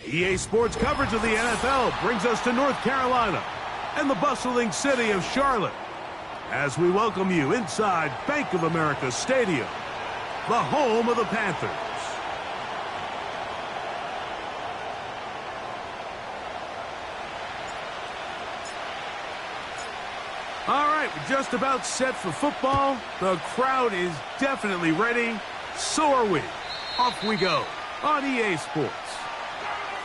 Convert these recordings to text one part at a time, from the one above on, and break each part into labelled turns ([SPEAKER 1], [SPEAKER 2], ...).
[SPEAKER 1] EA Sports coverage of the NFL brings us to North Carolina and the bustling city of Charlotte as we welcome you inside Bank of America Stadium, the home of the Panthers. All right, we're just about set for football. The crowd is definitely ready. So are we. Off we go on EA Sports.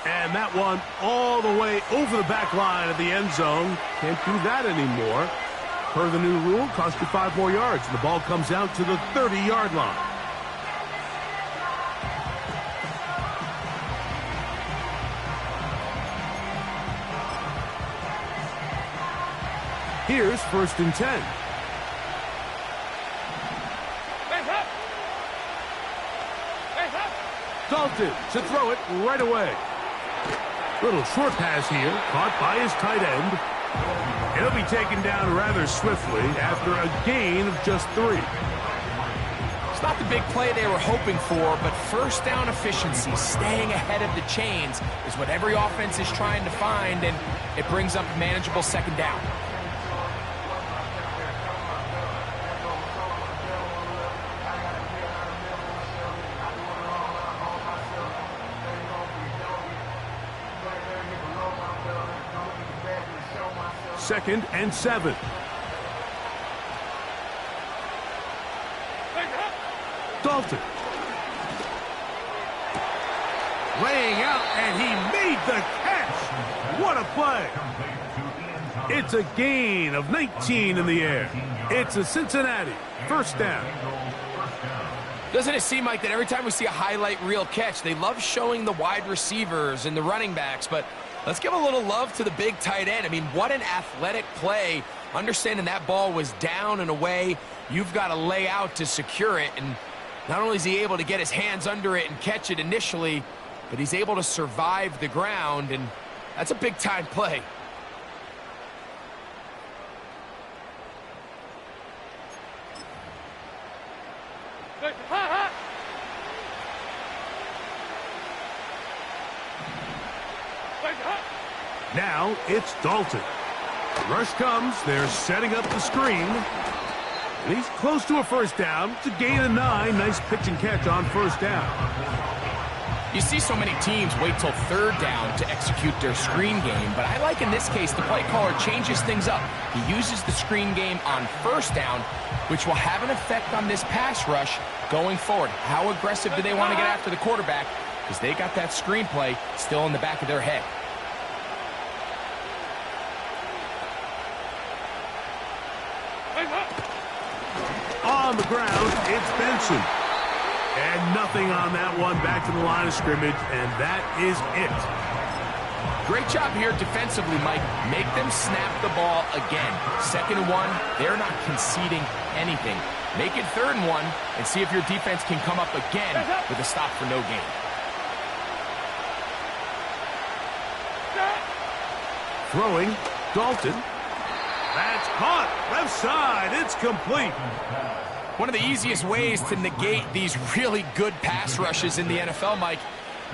[SPEAKER 1] And that one all the way over the back line of the end zone. Can't do that anymore. Per the new rule, cost you 5 more yards. And the ball comes out to the 30-yard line. Here's 1st and 10. Dalton to throw it right away. Little short pass here, caught by his tight end. He'll be taken down rather swiftly after a gain of just 3.
[SPEAKER 2] It's not the big play they were hoping for, but first down efficiency, staying ahead of the chains, is what every offense is trying to find, and it brings up a manageable 2nd down.
[SPEAKER 1] Second and 7. Dalton. Laying out, and he made the catch. What a play. It's a gain of 19 in the air. It's a Cincinnati 1st down.
[SPEAKER 2] Doesn't it seem like that every time we see a highlight reel catch, they love showing the wide receivers and the running backs, but let's give a little love to the big tight end. I mean, what an athletic play. Understanding that ball was down and away, you've got to lay out to secure it. And not only is he able to get his hands under it and catch it initially, but he's able to survive the ground, and that's a big-time play.
[SPEAKER 1] Now it's Dalton. Rush comes. They're setting up the screen. And he's close to a 1st down. It's a gain of 9. Nice pitch and catch on 1st down.
[SPEAKER 2] You see so many teams wait till 3rd down to execute their screen game, but I like in this case the play caller changes things up. He uses the screen game on 1st down, which will have an effect on this pass rush going forward. How aggressive do they want to get after the quarterback? Because they got that screen play still in the back of their head.
[SPEAKER 1] On the ground, it's Benson. And nothing on that one, back to the line of scrimmage, and that is it.
[SPEAKER 2] Great job here defensively, Mike. Make them snap the ball again. 2nd and 1, they're not conceding anything. Make it 3rd and 1, and see if your defense can come up again with a stop for no gain.
[SPEAKER 1] Throwing, Dalton. That's caught. Left side. It's complete.
[SPEAKER 2] One of the easiest ways to negate these really good pass rushes in the NFL, Mike,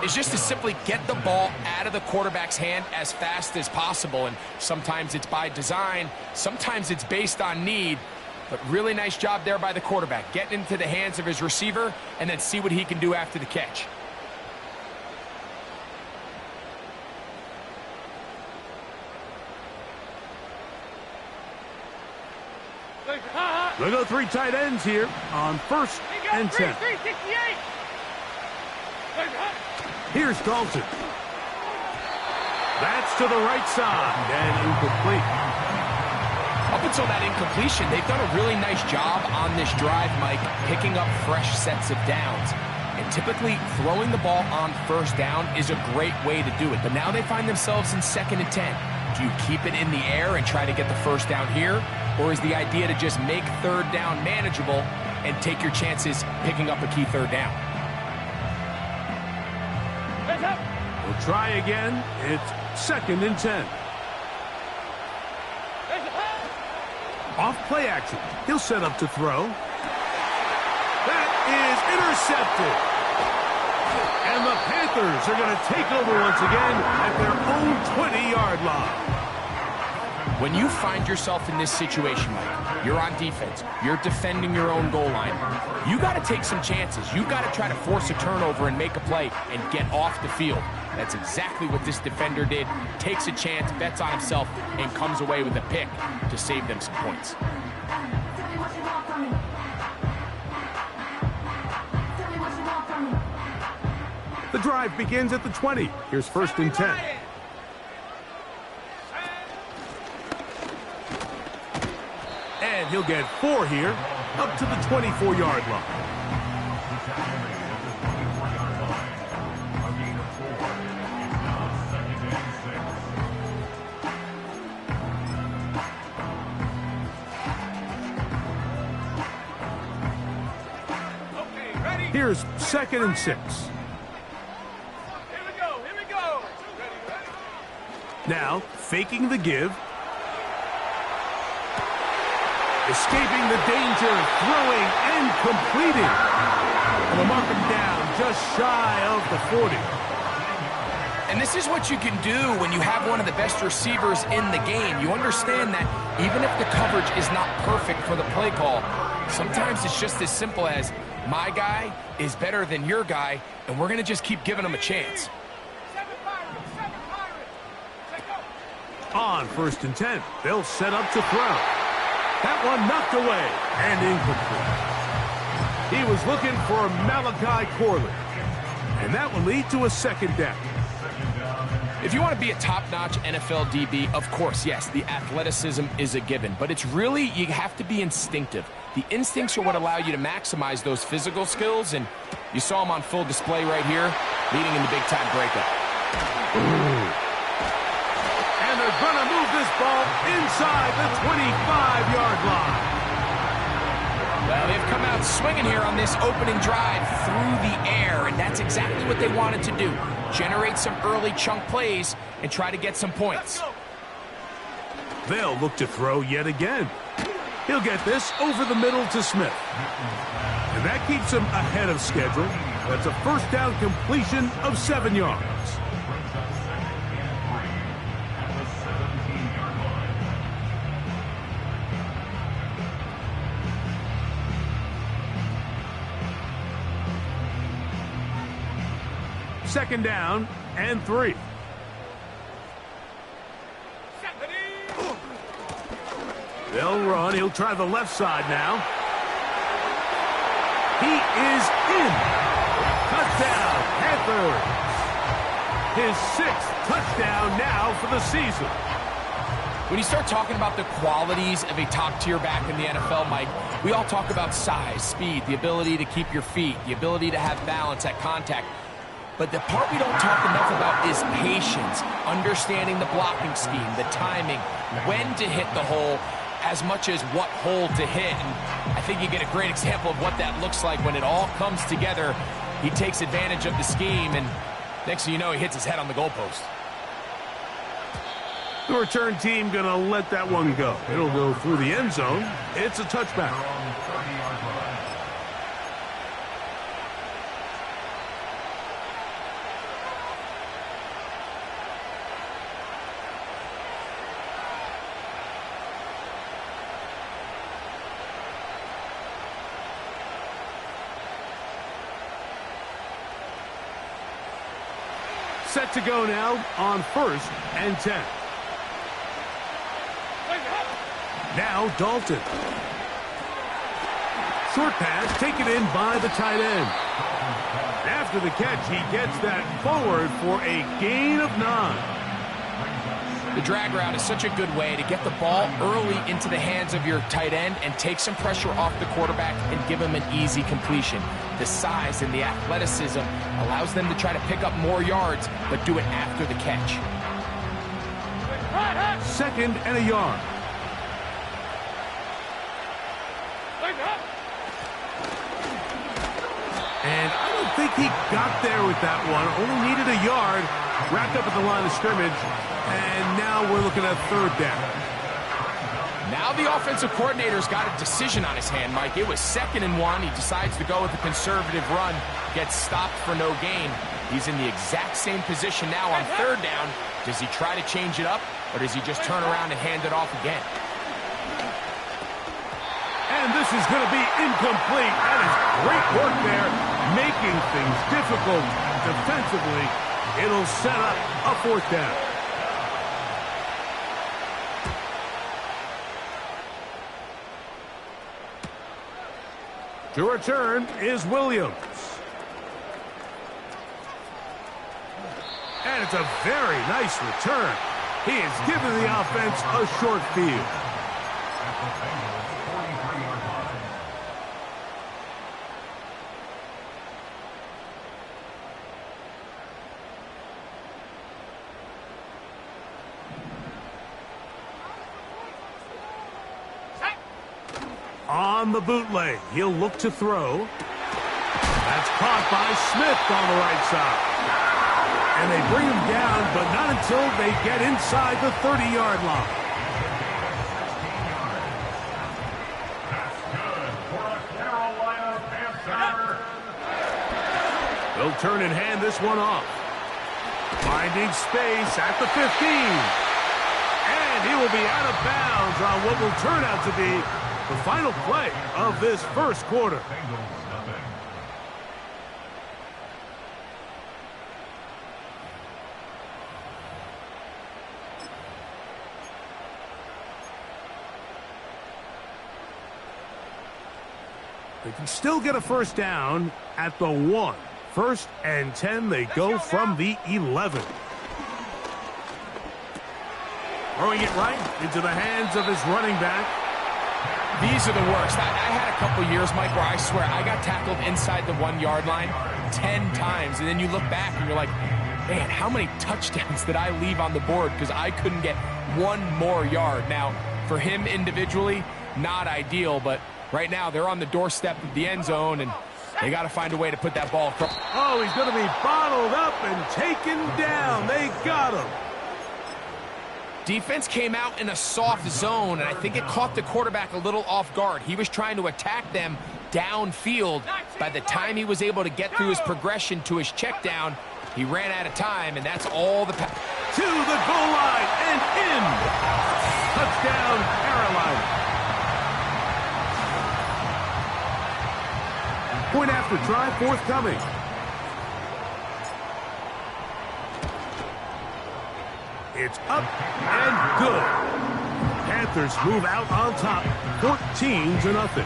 [SPEAKER 2] is just to simply get the ball out of the quarterback's hand as fast as possible. And sometimes it's by design, sometimes it's based on need. But really nice job there by the quarterback, getting into the hands of his receiver and then see what he can do after the catch.
[SPEAKER 1] They'll go 3 tight ends here on 1st and 10. Here's Dalton. That's to the right side and incomplete.
[SPEAKER 2] Up until that incompletion, they've done a really nice job on this drive, Mike, picking up fresh sets of downs. And typically, throwing the ball on 1st down is a great way to do it. But now they find themselves in 2nd and 10. Do you keep it in the air and try to get the 1st down here? Or is the idea to just make 3rd down manageable and take your chances picking up a key 3rd down?
[SPEAKER 1] We'll try again. It's 2nd and 10. Off play action. He'll set up to throw. That is intercepted. And the Panthers are going to take over once again at their own 20-yard line.
[SPEAKER 2] When you find yourself in this situation, Mike, you're on defense, you're defending your own goal line, you got to take some chances. You got to try to force a turnover and make a play and get off the field. That's exactly what this defender did. Takes a chance, bets on himself, and comes away with a pick to save them some points.
[SPEAKER 1] The drive begins at the 20. Here's 1st and 10. And he'll get 4 here, up to the 24-yard line. Here's 2nd and 6. Now, faking the give. Escaping the danger, throwing and completing. And they'll mark him down just shy of the 40.
[SPEAKER 2] And this is what you can do when you have one of the best receivers in the game. You understand that even if the coverage is not perfect for the play call, sometimes it's just as simple as, my guy is better than your guy, and we're going to just keep giving him a chance.
[SPEAKER 1] On 1st and 10, they'll set up to throw. That one knocked away and incomplete. He was looking for Malachi Corley, and that will lead to a 2nd down.
[SPEAKER 2] If you want to be a top-notch NFL DB, of course, yes, the athleticism is a given. But it's really, you have to be instinctive. The instincts are what allow you to maximize those physical skills, and you saw them on full display right here, leading in the big-time breakup.
[SPEAKER 1] And they're going to move this ball inside the 25-yard line.
[SPEAKER 2] Well, they've come out swinging here on this opening drive through the air, and that's exactly what they wanted to do. Generate some early chunk plays and try to get some points.
[SPEAKER 1] They'll look to throw yet again. He'll get this over the middle to Smith. And that keeps him ahead of schedule. That's a 1st down completion of 7 yards. Second down and 3. They'll run. He'll try the left side now. He is in. Touchdown, Panthers. His 6th touchdown now for the season.
[SPEAKER 2] When you start talking about the qualities of a top-tier back in the NFL, Mike, we all talk about size, speed, the ability to keep your feet, the ability to have balance at contact. But the part we don't talk enough about is patience, understanding the blocking scheme, the timing, when to hit the hole, as much as what hole to hit. And I think you get a great example of what that looks like when it all comes together. He takes advantage of the scheme, and next thing you know, he hits his head on the goalpost.
[SPEAKER 1] The return team going to let that one go. It'll go through the end zone. It's a touchback. Set to go now on 1st and 10. Now Dalton. Short pass taken in by the tight end. After the catch, he gets that forward for a gain of 9.
[SPEAKER 2] The drag route is such a good way to get the ball early into the hands of your tight end and take some pressure off the quarterback and give him an easy completion. The size and the athleticism allows them to try to pick up more yards, but do it after the catch.
[SPEAKER 1] 2nd and a yard. And I don't think he got there with that one. Only needed a yard. Wrapped up at the line of scrimmage. And now we're looking at 3rd down.
[SPEAKER 2] Now the offensive coordinator's got a decision on his hand, Mike. It was 2nd and 1. He decides to go with a conservative run. Gets stopped for no gain. He's in the exact same position now on 3rd down. Does he try to change it up, or does he just turn around and hand it off again?
[SPEAKER 1] And this is going to be incomplete. That is great work there, making things difficult defensively. It'll set up a 4th down. To return is Williams. And it's a very nice return. He has given the offense a short field. On the bootleg, he'll look to throw. That's caught by Smith on the right side. And they bring him down, but not until they get inside the 30-yard line.
[SPEAKER 3] That's good for a Carolina Panther.
[SPEAKER 1] They'll turn and hand this one off. Finding space at the 15. And he will be out of bounds on what will turn out to be the final play of this 1st quarter. They can still get a 1st down at the 1. 1st and 10, they go from the 11. Throwing it right into the hands of his running back.
[SPEAKER 2] These are the worst. I had a couple years, Mike, where I swear I got tackled inside the 1-yard line 10 times. And then you look back and you're like, man, how many touchdowns did I leave on the board because I couldn't get one more yard? Now, for him individually, not ideal, but right now they're on the doorstep of the end zone, and they got to find a way to put that ball across.
[SPEAKER 1] Oh, he's going to be bottled up and taken down. They got him.
[SPEAKER 2] Defense came out in a soft zone, and I think it caught the quarterback a little off guard. He was trying to attack them downfield. By the time he was able to get through his progression to his check down, he ran out of time, and that's all the pass.
[SPEAKER 1] To the goal line and in. Touchdown, Carolina. Point after try forthcoming. It's up and good. Panthers move out on top, 14-0.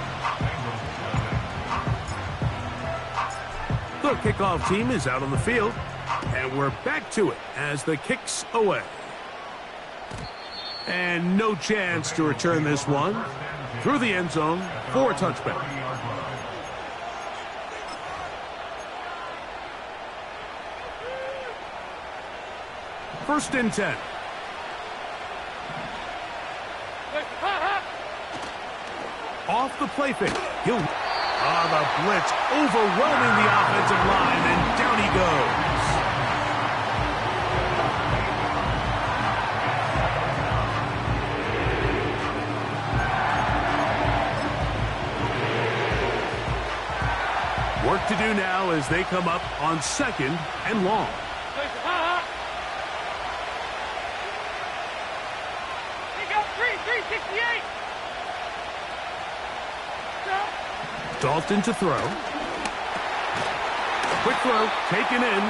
[SPEAKER 1] The kickoff team is out on the field, and we're back to it as the kick's away. And no chance to return this one through the end zone for a touchback. First and 10. Off the play fake. He'll... the blitz overwhelming the offensive line, and down he goes. Work to do now as they come up on 2nd and long. Dalton to throw. Quick throw, taken in.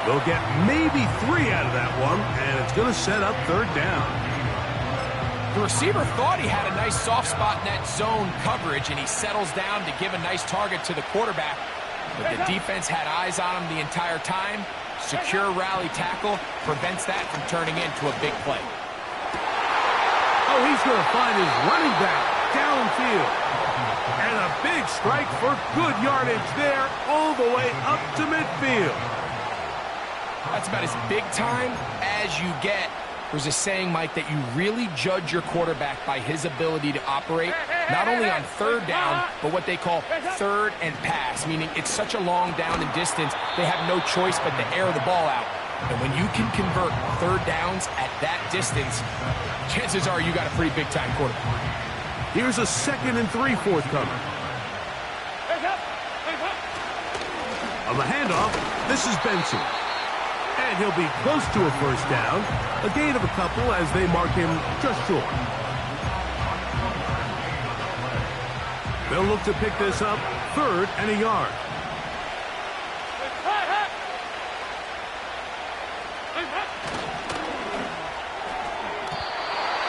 [SPEAKER 1] They'll get maybe 3 out of that one, and it's going to set up 3rd down.
[SPEAKER 2] The receiver thought he had a nice soft spot in that zone coverage, and he settles down to give a nice target to the quarterback. But the defense had eyes on him the entire time. Secure rally tackle prevents that from turning into a big play.
[SPEAKER 1] Oh, he's going to find his running back downfield. And a big strike for good yardage there all the way up to midfield.
[SPEAKER 2] That's about as big time as you get. There's a saying, Mike, that you really judge your quarterback by his ability to operate, not only on third down, but what they call third and pass, meaning it's such a long down and distance, they have no choice but to air the ball out. And when you can convert third downs at that distance, chances are you got a pretty big-time quarterback.
[SPEAKER 1] Here's a 2nd and 3 forthcoming. On the handoff, this is Benson. And he'll be close to a first down. A gain of a couple as they mark him just short. They'll look to pick this up 3rd and a yard.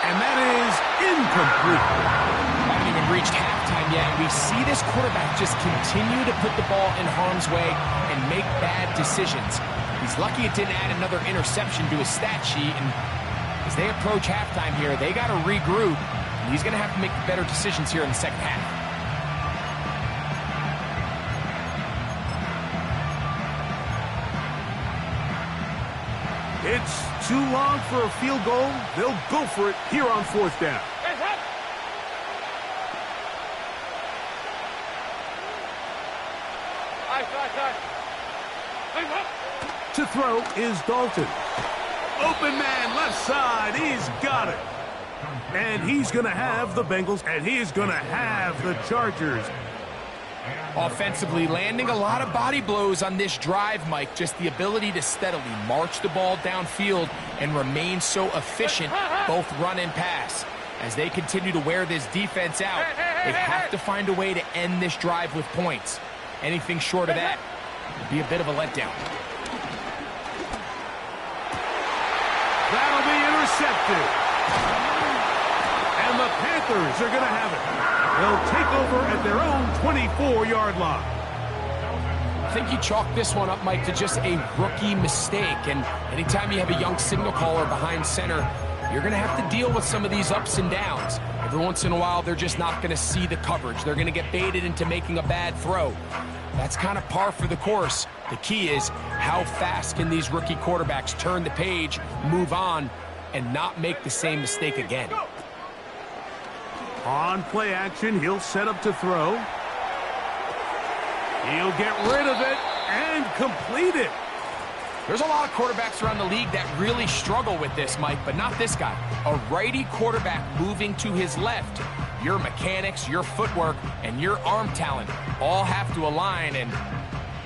[SPEAKER 1] And that is incomplete.
[SPEAKER 2] Haven't even reached halftime yet. We see this quarterback just continue to put the ball in harm's way and make bad decisions. He's lucky it didn't add another interception to his stat sheet, and as they approach halftime here, they got to regroup, and he's going to have to make better decisions here in the second half.
[SPEAKER 1] It's too long for a field goal. They'll go for it here on 4th down. To throw is Dalton. Open man, left side. He's got it. And he's going to have the Bengals, and he's going to have the Chargers.
[SPEAKER 2] Offensively, landing a lot of body blows on this drive, Mike. Just the ability to steadily march the ball downfield and remain so efficient, both run and pass. As they continue to wear this defense out, they have to find a way to end this drive with points. Anything short of that would be a bit of a letdown.
[SPEAKER 1] That'll be intercepted. And the Panthers are going to have it. They'll take over at their own 24-yard line.
[SPEAKER 2] I think you chalk this one up, Mike, to just a rookie mistake. And anytime you have a young signal caller behind center, you're going to have to deal with some of these ups and downs. Every once in a while, they're just not going to see the coverage. They're going to get baited into making a bad throw. That's kind of par for the course. The key is how fast can these rookie quarterbacks turn the page, move on, and not make the same mistake again.
[SPEAKER 1] On play action, he'll set up to throw. He'll get rid of it and complete it.
[SPEAKER 2] There's a lot of quarterbacks around the league that really struggle with this, Mike, but not this guy. A righty quarterback moving to his left. Your mechanics, your footwork, and your arm talent all have to align, and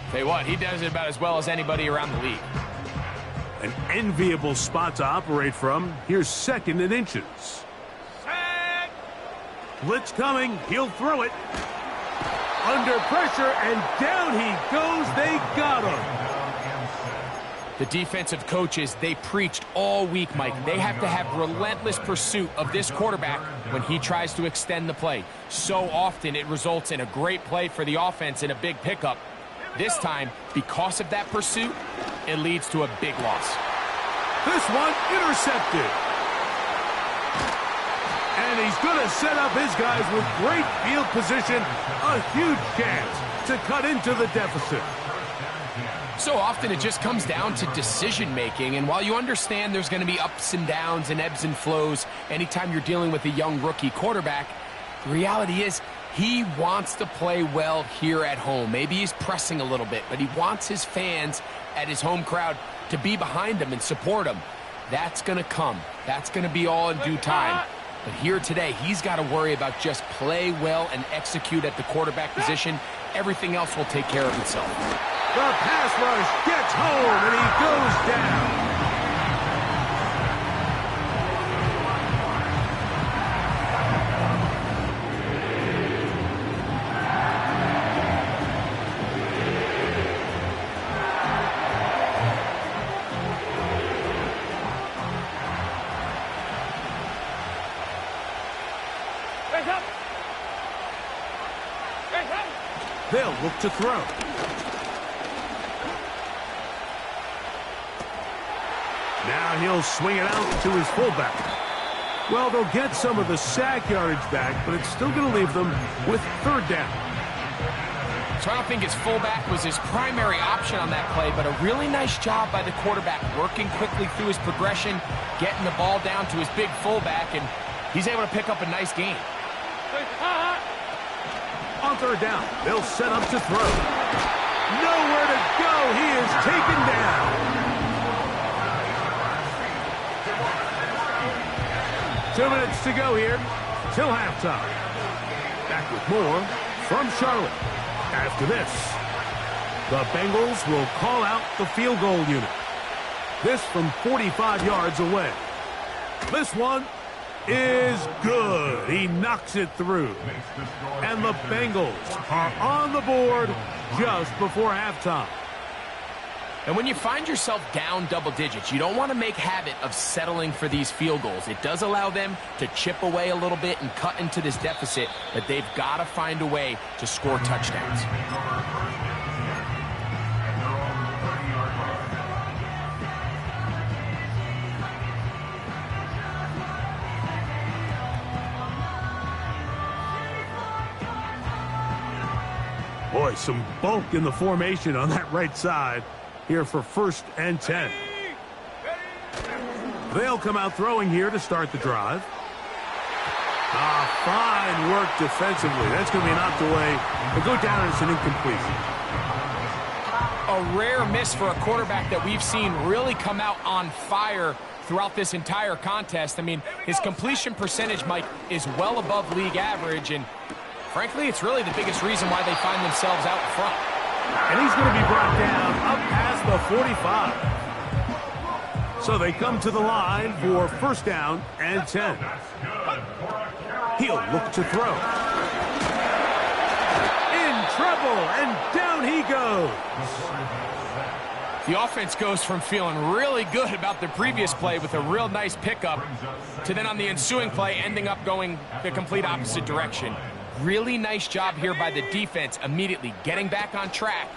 [SPEAKER 2] tell you what, he does it about as well as anybody around the league.
[SPEAKER 1] An enviable spot to operate from. Here's 2nd and inches. Blitz coming. He'll throw it. Under pressure, and down he goes. They got him.
[SPEAKER 2] The defensive coaches, they preached all week, Mike. They have to have relentless pursuit of this quarterback when he tries to extend the play. So often it results in a great play for the offense and a big pickup. This time, because of that pursuit, it leads to a big loss.
[SPEAKER 1] This one intercepted. And he's going to set up his guys with great field position. A huge chance to cut into the deficit.
[SPEAKER 2] So often it just comes down to decision-making, and while you understand there's going to be ups and downs and ebbs and flows anytime you're dealing with a young rookie quarterback, the reality is he wants to play well here at home. Maybe he's pressing a little bit, but he wants his fans at his home crowd to be behind him and support him. That's going to come. That's going to be all in due time. But here today, he's got to worry about just play well and execute at the quarterback position. Everything else will take care of itself.
[SPEAKER 1] The pass rush gets home, and he goes down. They'll look to throw. Now he'll swing it out to his fullback. Well, they'll get some of the sack yardage back, but it's still going to leave them with third down.
[SPEAKER 2] So I don't think his fullback was his primary option on that play, but a really nice job by the quarterback working quickly through his progression, getting the ball down to his big fullback, and he's able to pick up a nice gain.
[SPEAKER 1] On third down, they'll set up to throw. Nowhere to go. He is taken down. 2 minutes to go here till halftime. Back with more from Charlotte. After this, the Bengals will call out the field goal unit. This from 45 yards away. This one is good. He knocks it through. And the Bengals are on the board just before halftime.
[SPEAKER 2] And when you find yourself down double digits, you don't want to make habit of settling for these field goals. It does allow them to chip away a little bit and cut into this deficit, but they've got to find a way to score touchdowns.
[SPEAKER 1] Boy, some bulk in the formation on that right side. Here for 1st and 10. They'll come out throwing here to start the drive. Fine work defensively. That's going to be knocked away. They go down as an incompletion.
[SPEAKER 2] A rare miss for a quarterback that we've seen really come out on fire throughout this entire contest. I mean, his completion percentage, Mike, is well above league average, and frankly, it's really the biggest reason why they find themselves out front.
[SPEAKER 1] And he's going to be brought down up past the 45. So they come to the line for 1st down and 10. He'll look to throw. In trouble, and down he goes.
[SPEAKER 2] The offense goes from feeling really good about the previous play with a real nice pickup to then on the ensuing play ending up going the complete opposite direction. Really nice job here by the defense, immediately getting back on track.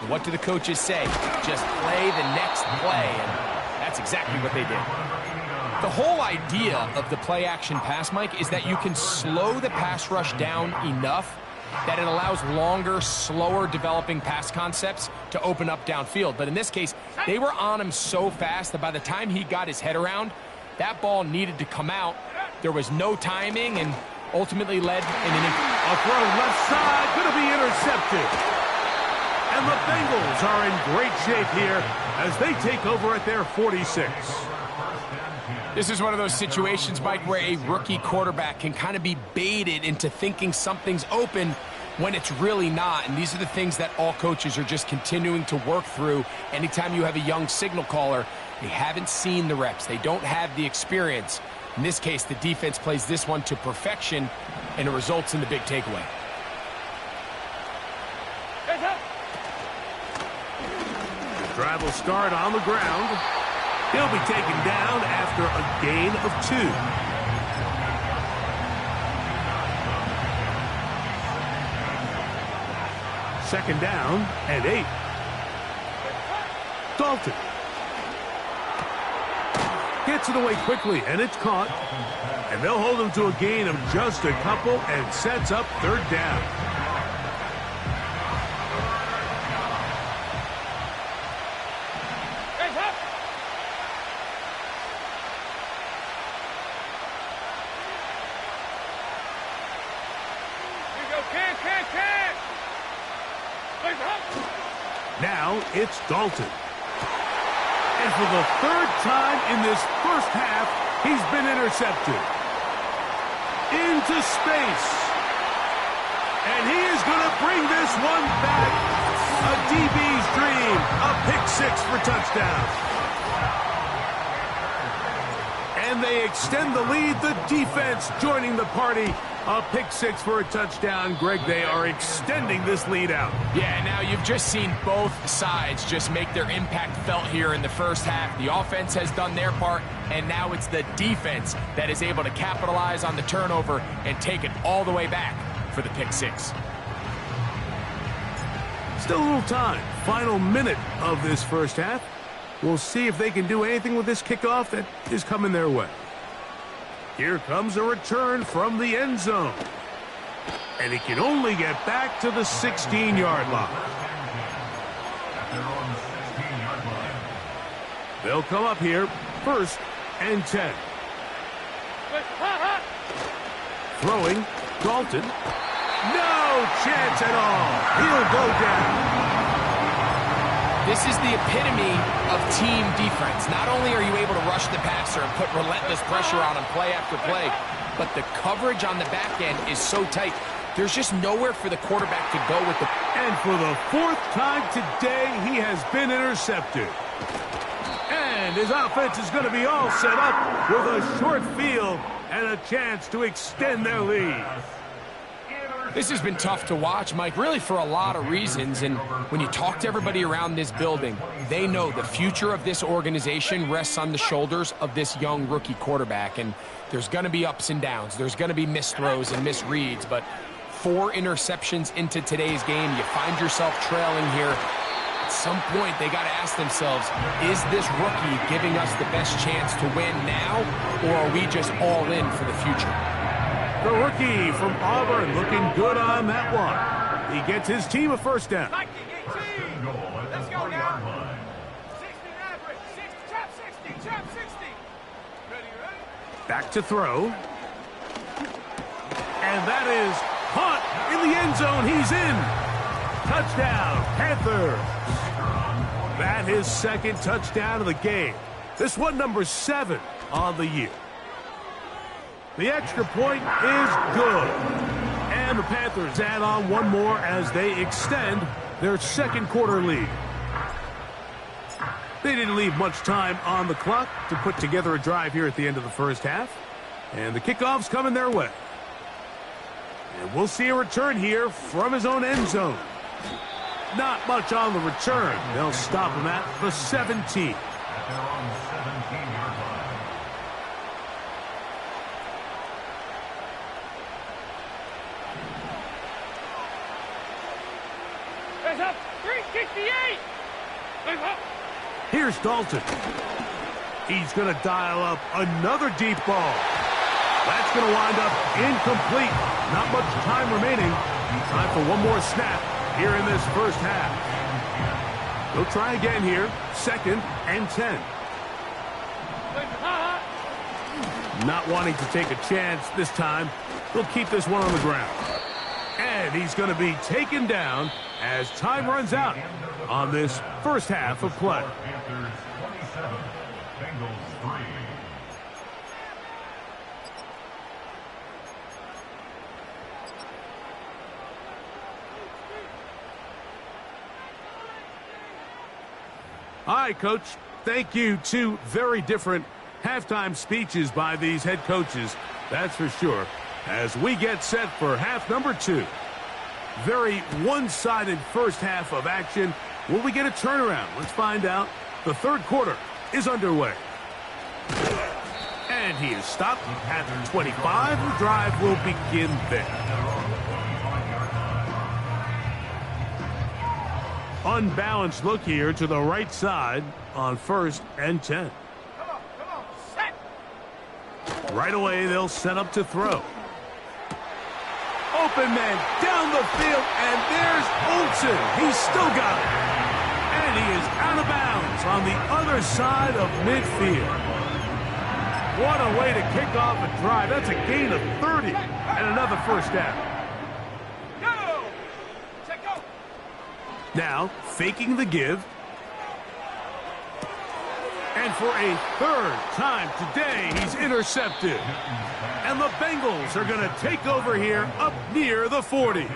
[SPEAKER 2] What do the coaches say? Just play the next play, and that's exactly what they did. The whole idea of the play-action pass, Mike, is that you can slow the pass rush down enough that it allows longer, slower developing pass concepts to open up downfield. But in this case, they were on him so fast that by the time he got his head around, that ball needed to come out. There was no timing, and ultimately led in an
[SPEAKER 1] a throw left side, going to be intercepted. And the Bengals are in great shape here as they take over at their 46.
[SPEAKER 2] This is one of those situations, Mike, where a rookie quarterback can kind of be baited into thinking something's open when it's really not. And these are the things that all coaches are just continuing to work through. Anytime you have a young signal caller, they haven't seen the reps. They don't have the experience. In this case, the defense plays this one to perfection, and it results in the big takeaway.
[SPEAKER 1] The drive will start on the ground. He'll be taken down after a gain of 2. 2nd down and 8. Dalton gets it away quickly, and it's caught. And they'll hold him to a gain of just a couple and sets up 3rd down. Now it's Dalton. And for the 3rd time in this first half, he's been intercepted. Into space. And he is going to bring this one back. A DB's dream. A pick 6 for touchdown. And they extend the lead. The defense joining the party. A pick 6 for a touchdown. Greg, they are extending this lead out.
[SPEAKER 2] Yeah, now you've just seen both sides just make their impact felt here in the first half. The offense has done their part, and now it's the defense that is able to capitalize on the turnover and take it all the way back for the pick 6.
[SPEAKER 1] Still a little time. Final minute of this first half. We'll see if they can do anything with this kickoff that is coming their way. Here comes a return from the end zone. And he can only get back to the 16-yard line. They'll come up here, 1st and 10. Throwing, Dalton. No chance at all. He'll go down.
[SPEAKER 2] This is the epitome of team defense. Not only are you able to rush the passer and put relentless pressure on him play after play, but the coverage on the back end is so tight. There's just nowhere for the quarterback to go with the...
[SPEAKER 1] And for the 4th time today, he has been intercepted. And his offense is going to be all set up with a short field and a chance to extend their lead.
[SPEAKER 2] This has been tough to watch, Mike, really for a lot of reasons. And when you talk to everybody around this building, they know the future of this organization rests on the shoulders of this young rookie quarterback. And there's going to be ups and downs. There's going to be missed throws and misreads. But 4 interceptions into today's game, you find yourself trailing here. At some point, they got to ask themselves, is this rookie giving us the best chance to win now, or are we just all in for the future?
[SPEAKER 1] The rookie from Auburn looking good on that one. He gets his team a first down.
[SPEAKER 3] Let's go now. 60 average. 60, trap 60. Ready?
[SPEAKER 1] Back to throw. And that is caught in the end zone. He's in. Touchdown, Panthers. That his 2nd touchdown of the game. This one number 7 on the year. The extra point is good. And the Panthers add on one more as they extend their 2nd quarter lead. They didn't leave much time on the clock to put together a drive here at the end of the first half. And the kickoff's coming their way. And we'll see a return here from his own end zone. Not much on the return. They'll stop him at the 17. Here's Dalton. He's going to dial up another deep ball. That's going to wind up incomplete. Not much time remaining. Time for one more snap here in this first half. They'll try again here. 2nd and 10. Not wanting to take a chance this time. They'll keep this one on the ground. And he's going to be taken down as time runs out on this first half of play. All right, Coach. Thank you. 2 very different halftime speeches by these head coaches. That's for sure. As we get set for half number 2. Very one-sided first half of action. Will we get a turnaround? Let's find out. The 3rd quarter is underway. And he is stopped at the 25. The drive will begin there. Unbalanced look here to the right side on 1st and 10.
[SPEAKER 3] Come on, set.
[SPEAKER 1] Right away, they'll set up to throw. Open man down the field, and there's Olsen. He's still got it. And he is out of bounds on the other side of midfield. What a way to kick off a drive. That's a gain of 30 and another first down.
[SPEAKER 3] Go! Check go!
[SPEAKER 1] Now, faking the give. And for a 3rd time today, he's intercepted. And the Bengals are going to take over here up near the 40.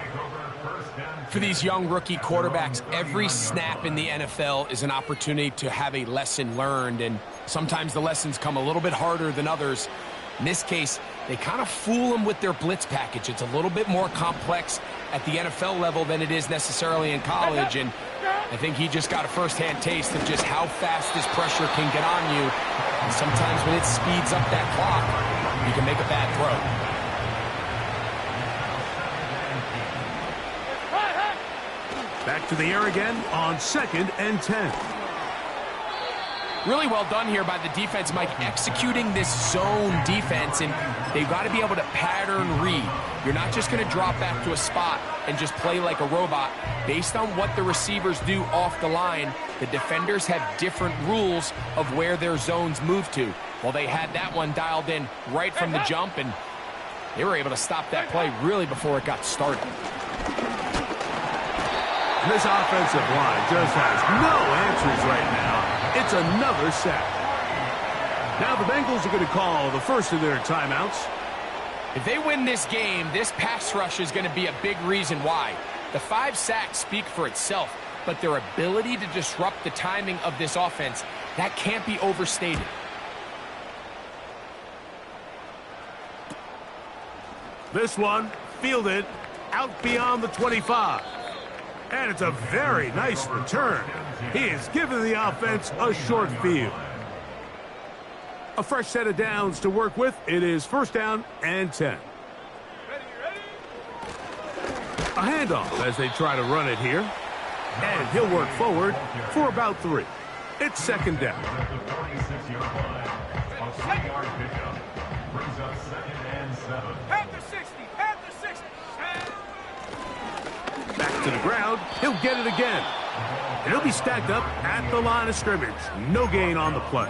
[SPEAKER 2] For these young rookie quarterbacks, every snap in the NFL is an opportunity to have a lesson learned, and sometimes the lessons come a little bit harder than others. In this case, they kind of fool them with their blitz package. It's a little bit more complex at the NFL level than it is necessarily in college, and I think he just got a first-hand taste of just how fast this pressure can get on you. And sometimes when it speeds up that clock, you can make a bad throw.
[SPEAKER 1] Back to the air again on 2nd and 10.
[SPEAKER 2] Really well done here by the defense, Mike, executing this zone defense, and they've got to be able to pattern read. You're not just going to drop back to a spot and just play like a robot. Based on what the receivers do off the line, the defenders have different rules of where their zones move to. Well, they had that one dialed in right from the jump, and they were able to stop that play really before it got started.
[SPEAKER 1] And this offensive line just has no answers right now. It's another sack. Now the Bengals are going to call the first of their timeouts.
[SPEAKER 2] If they win this game, this pass rush is going to be a big reason why. The 5 sacks speak for itself, but their ability to disrupt the timing of this offense, that can't be overstated.
[SPEAKER 1] This one fielded out beyond the 25. And it's a very nice return. He is giving the offense a short field. A fresh set of downs to work with. It is 1st down and 10. A handoff as they try to run it here. And he'll work forward for about 3. It's 2nd down. Back to the ground. He'll get it again. And he'll be stacked up at the line of scrimmage. No gain on the play.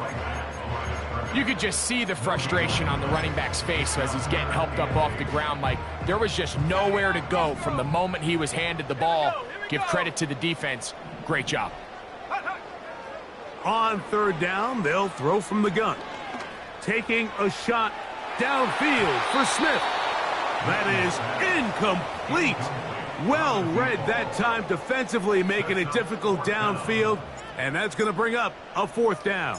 [SPEAKER 2] You could just see the frustration on the running back's face as he's getting helped up off the ground. Like, there was just nowhere to go from the moment he was handed the ball. Give credit to the defense. Great job.
[SPEAKER 1] On 3rd down, they'll throw from the gun. Taking a shot downfield for Smith. That is incomplete. Well read that time defensively, making it difficult downfield. And that's going to bring up a 4th down.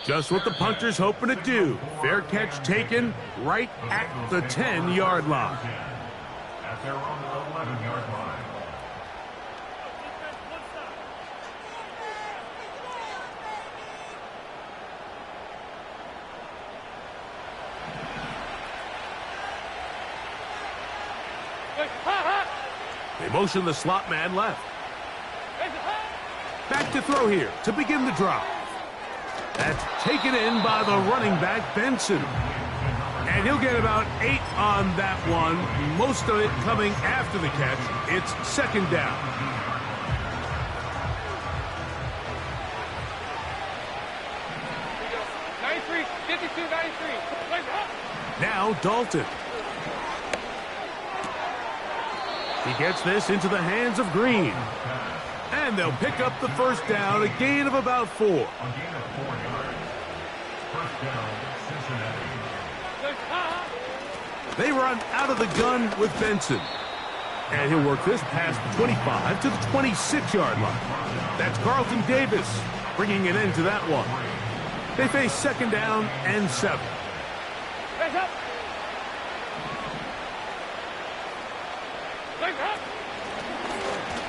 [SPEAKER 1] Just what the punter's hoping to do. Fair catch taken right at the 10-yard line.
[SPEAKER 3] At their own 11-yard line.
[SPEAKER 1] They motion the slot man left. Back to throw here to begin the drive. That's taken in by the running back, Benson. And he'll get about 8 on that one. Most of it coming after the catch. It's 2nd down. Now Dalton. He gets this into the hands of Green. And they'll pick up the 1st down, a gain of about 4.
[SPEAKER 3] A gain of 4 yards. 1st down, Cincinnati.
[SPEAKER 1] They run out of the gun with Benson. And he'll work this past the 25 to the 26-yard line. That's Carlton Davis bringing it into that one. They face 2nd down and 7.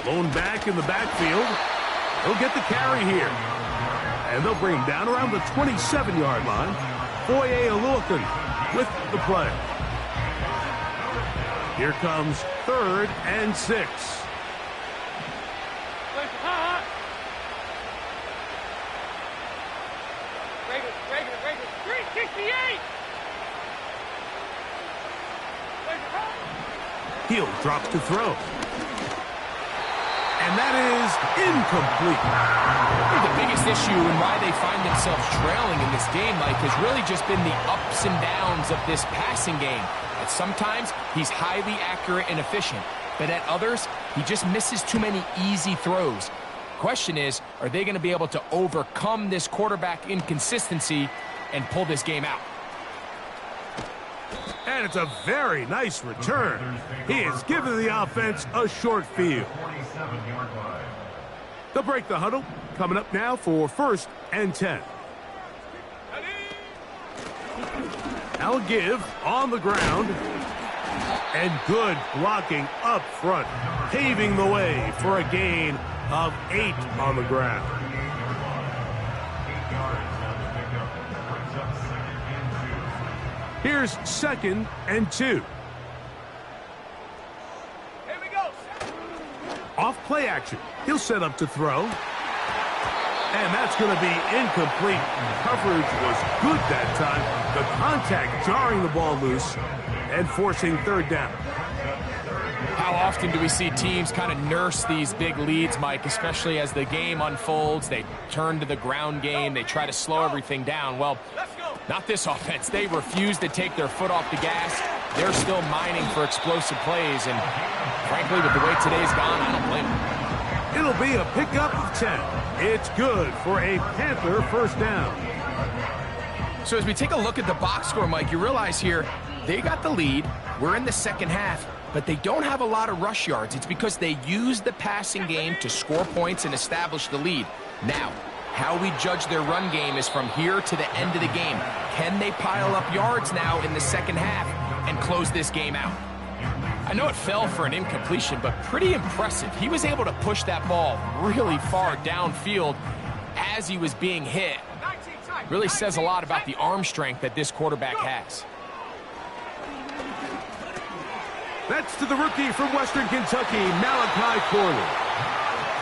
[SPEAKER 1] Blown back in the backfield. He'll get the carry here. And they'll bring him down around the 27-yard line. Foye Oluokun with the play. Here comes 3rd and 6. Hill drops to throw. And that is incomplete.
[SPEAKER 2] I think the biggest issue and why they find themselves trailing in this game, Mike, has really just been the ups and downs of this passing game. At sometimes, he's highly accurate and efficient, but at others, he just misses too many easy throws. Question is, are they going to be able to overcome this quarterback inconsistency and pull this game out?
[SPEAKER 1] And it's a very nice return. He is giving the offense a short field. They'll break the huddle. Coming up now for 1st and 10. I'll give on the ground. And good blocking up front, paving the way for a gain of 8 on the ground. Here's 2nd and 2.
[SPEAKER 4] Here we go.
[SPEAKER 1] Off play action. He'll set up to throw. And that's going to be incomplete. Coverage was good that time. The contact jarring the ball loose and forcing 3rd down.
[SPEAKER 2] How often do we see teams kind of nurse these big leads, Mike, especially as the game unfolds? They turn to the ground game. They try to slow everything down. Well, not this offense. They refuse to take their foot off the gas. They're still mining for explosive plays. And frankly, with the way today's gone, I don't blame them.
[SPEAKER 1] It'll be a pickup of 10. It's good for a Panther 1st down.
[SPEAKER 2] So as we take a look at the box score, Mike, you realize here they got the lead. We're in the 2nd half, but they don't have a lot of rush yards. It's because they use the passing game to score points and establish the lead. Now, how we judge their run game is from here to the end of the game. Can they pile up yards now in the 2nd half and close this game out? I know it fell for an incompletion, but pretty impressive. He was able to push that ball really far downfield as he was being hit. Really says a lot about the arm strength that this quarterback has.
[SPEAKER 1] That's to the rookie from Western Kentucky, Malachi Corley.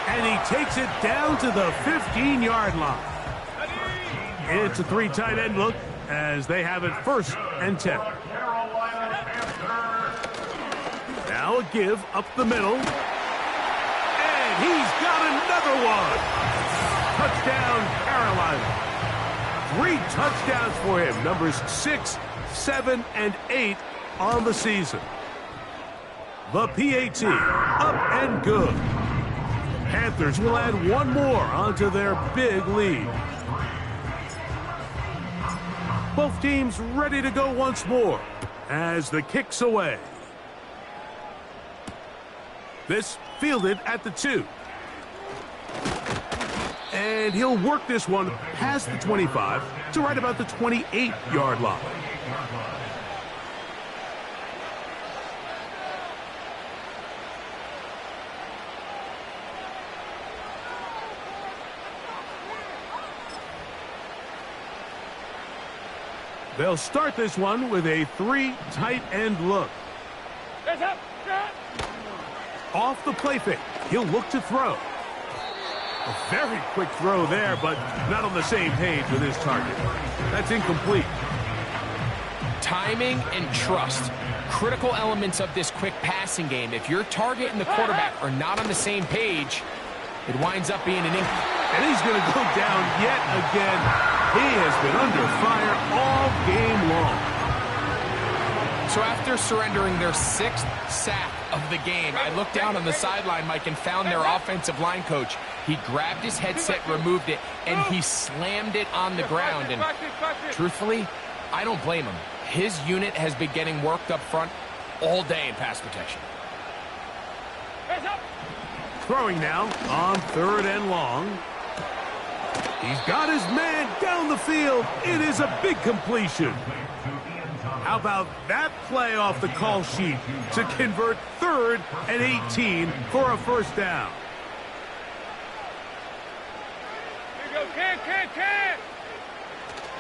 [SPEAKER 1] And he takes it down to the 15-yard line. It's a 3 tight end look as they have it 1st and 10. Now a give up the middle. And he's got another one. Touchdown, Carolina. 3 touchdowns for him. Numbers 6, 7, and 8 on the season. The PAT, up and good. Panthers will add 1 more onto their big lead. Both teams ready to go once more as the kick's away. This fielded at the 2. And he'll work this one past the 25 to right about the 28-yard line. They'll start this one with a 3 tight end look. Off the play fake, he'll look to throw. A very quick throw there, but not on the same page with his target. That's incomplete.
[SPEAKER 2] Timing and trust, critical elements of this quick passing game. If your target and the quarterback are not on the same page, it winds up being an incomplete.
[SPEAKER 1] And he's going to go down yet again. He has been under fire all game long.
[SPEAKER 2] So after surrendering their 6th sack of the game, I looked down on the sideline, Mike, and found their offensive line coach. He grabbed his headset, removed it, and he slammed it on the ground. And truthfully, I don't blame him. His unit has been getting worked up front all day in pass protection.
[SPEAKER 1] Throwing now on 3rd and long. He's got his man down the field. It is a big completion. How about that play off the call sheet to convert 3rd and 18 for a 1st down?
[SPEAKER 4] Here you go, can.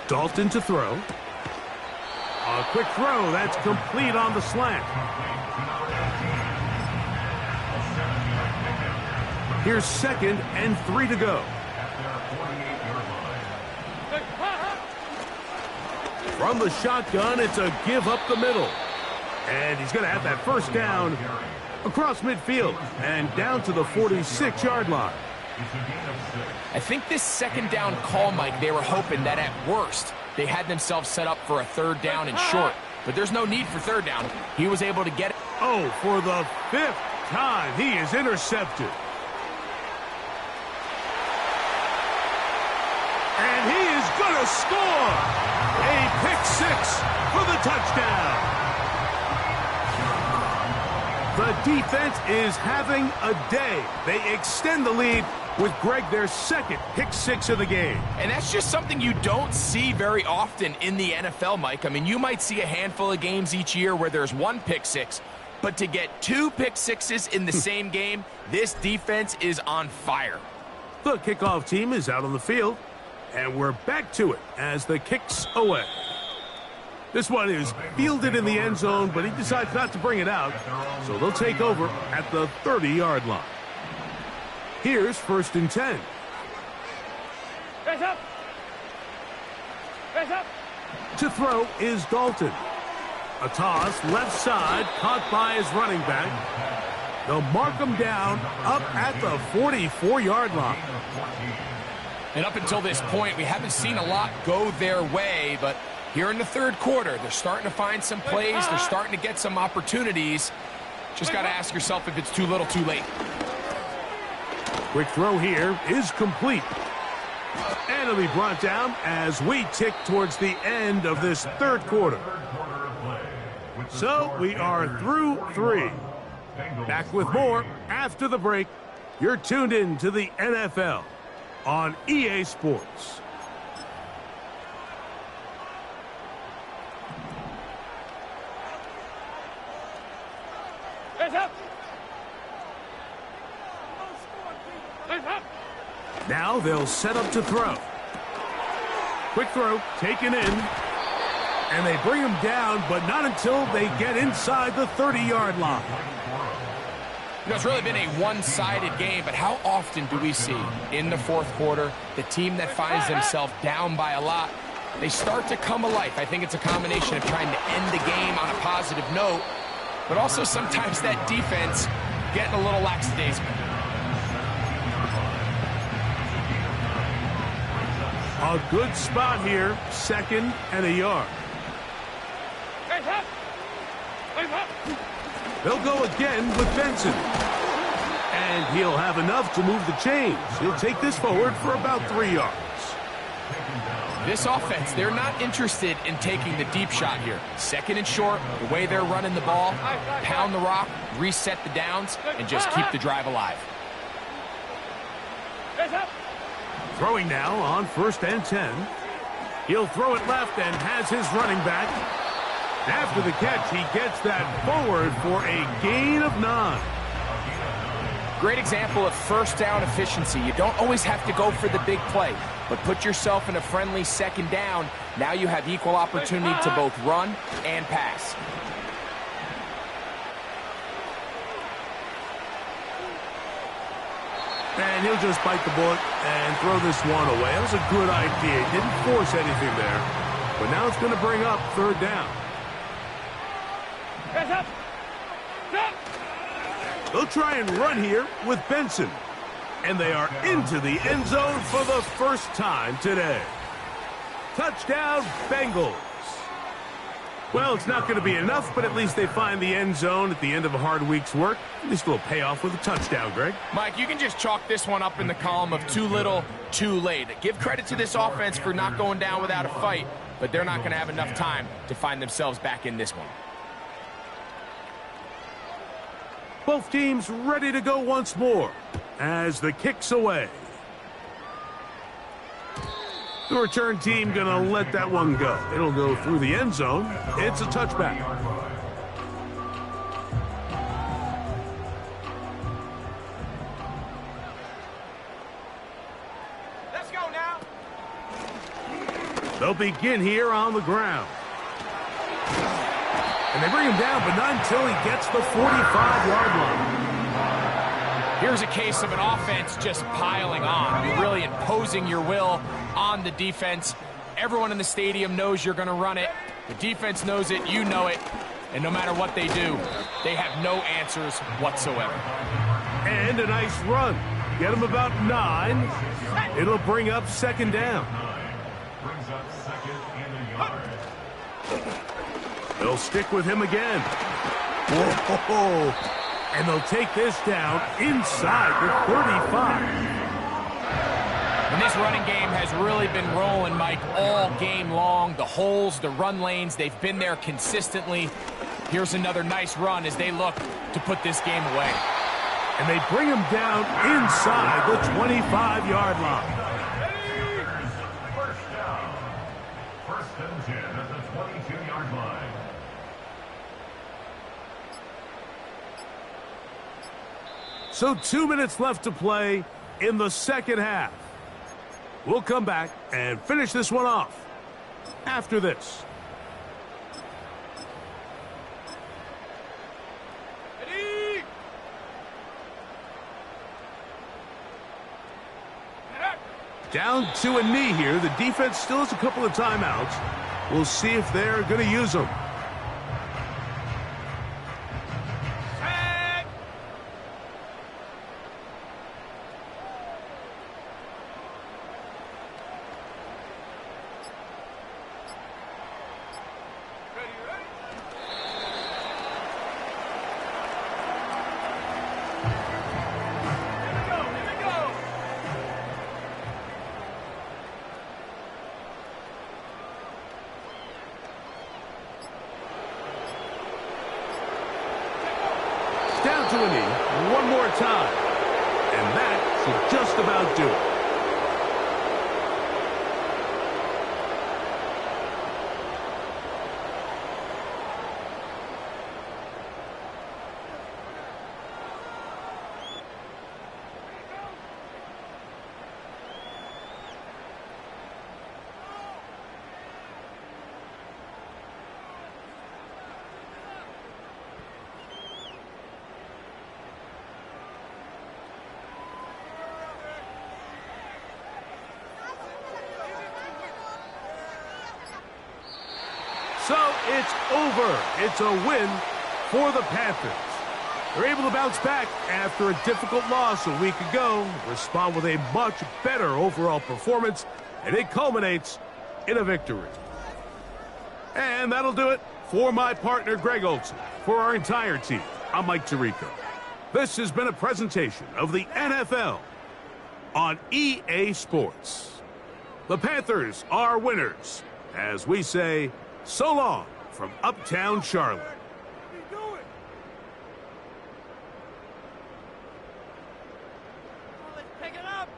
[SPEAKER 1] Dalton to throw. A quick throw. That's complete on the slant. Here's 2nd and 3 to go. From the shotgun, it's a give up the middle. And he's going to have that 1st down across midfield and down to the 46-yard line.
[SPEAKER 2] I think this 2nd down call, Mike, they were hoping that at worst they had themselves set up for a 3rd down and short. But there's no need for 3rd down. He was able to get it.
[SPEAKER 1] Oh, for the 5th time, he is intercepted. And he is going to score. A pick 6 for the touchdown. The defense is having a day. They extend the lead with Greg their 2nd pick 6 of the game.
[SPEAKER 2] And that's just something you don't see very often in the NFL, Mike. I mean, you might see a handful of games each year where there's 1 pick 6, but to get 2 pick 6s in the same game, this defense is on fire.
[SPEAKER 1] The kickoff team is out on the field, and we're back to it as the kick's away. This one is fielded in the end zone, but he decides not to bring it out, so they'll take over at the 30-yard line. Here's 1st and 10.
[SPEAKER 4] Face up! Face up!
[SPEAKER 1] To throw is Dalton. A toss, left side, caught by his running back. They'll mark him down up at the 44-yard line.
[SPEAKER 2] And up until this point, we haven't seen a lot go their way, but here in the 3rd quarter, they're starting to find some plays. They're starting to get some opportunities. Just got to ask yourself if it's too little, too late.
[SPEAKER 1] Quick throw here is complete. And it'll be brought down as we tick towards the end of this 3rd quarter. So we are through 3. Back with more after the break. You're tuned in to the NFL on EA Sports.
[SPEAKER 4] Face up! Face up!
[SPEAKER 1] Now they'll set up to throw. Quick throw, taken in. And they bring him down, but not until they get inside the 30-yard line.
[SPEAKER 2] You know, it's really been a one-sided game, but how often do we see in the 4th quarter the team that finds themselves down by a lot, they start to come alive? I think it's a combination of trying to end the game on a positive note, but also sometimes that defense getting a little lackadaisical.
[SPEAKER 1] A good spot here, 2nd and a yard.
[SPEAKER 4] Face up! Face up!
[SPEAKER 1] They'll go again with Benson. And he'll have enough to move the chains. He'll take this forward for about 3 yards.
[SPEAKER 2] This offense, they're not interested in taking the deep shot here. 2nd and short, the way they're running the ball, pound the rock, reset the downs, and just keep the drive alive.
[SPEAKER 4] Face up!
[SPEAKER 1] Throwing now on 1st and 10. He'll throw it left and has his running back. After the catch, he gets that forward for a gain of 9.
[SPEAKER 2] Great example of 1st down efficiency. You don't always have to go for the big play, but put yourself in a friendly 2nd down. Now you have equal opportunity to both run and pass.
[SPEAKER 1] And he'll just bite the bullet and throw this one away. That was a good idea. He didn't force anything there. But now it's going to bring up 3rd down.
[SPEAKER 4] Face up! Stop!
[SPEAKER 1] They'll try and run here with Benson. And they are into the end zone for the 1st time today. Touchdown, Bengals. Well, it's not going to be enough, but at least they find the end zone at the end of a hard week's work. At least a little payoff with a touchdown, Greg.
[SPEAKER 2] Mike, you can just chalk this one up in the column of too little, too late. Give credit to this offense for not going down without a fight, but they're not going to have enough time to find themselves back in this one.
[SPEAKER 1] Both teams ready to go once more as the kick's away. The return team going to let that one go. It'll go through the end zone. It's a touchback.
[SPEAKER 4] Let's go now!
[SPEAKER 1] They'll begin here on the ground. And they bring him down, but not until he gets the 45-yard line.
[SPEAKER 2] Here's a case of an offense just piling on. You're really imposing your will on the defense. Everyone in the stadium knows you're going to run it. The defense knows it, you know it. And no matter what they do, they have no answers whatsoever.
[SPEAKER 1] And a nice run. Get him about 9. It'll bring up 2nd down.
[SPEAKER 3] Brings up 2nd and a yard.
[SPEAKER 1] They'll stick with him again. Whoa. And they'll take this down inside the 35.
[SPEAKER 2] And this running game has really been rolling, Mike, all game long. The holes, the run lanes, they've been there consistently. Here's another nice run as they look to put this game away.
[SPEAKER 1] And they bring him down inside the 25-yard line.
[SPEAKER 3] First down. 1st and 10 at the 22-yard line.
[SPEAKER 1] So 2 minutes left to play in the 2nd half. We'll come back and finish this one off after this. Down to a knee here. The defense still has a couple of timeouts. We'll see if they're going to use them. Down to a knee one more time. And that should just about do it. So it's over. It's a win for the Panthers. They're able to bounce back after a difficult loss a week ago, respond with a much better overall performance, and it culminates in a victory. And that'll do it for my partner, Greg Olson. For our entire team, I'm Mike Tirico. This has been a presentation of the NFL on EA Sports. The Panthers are winners, as we say, so long from Uptown Charlotte.
[SPEAKER 4] Let's pick it up.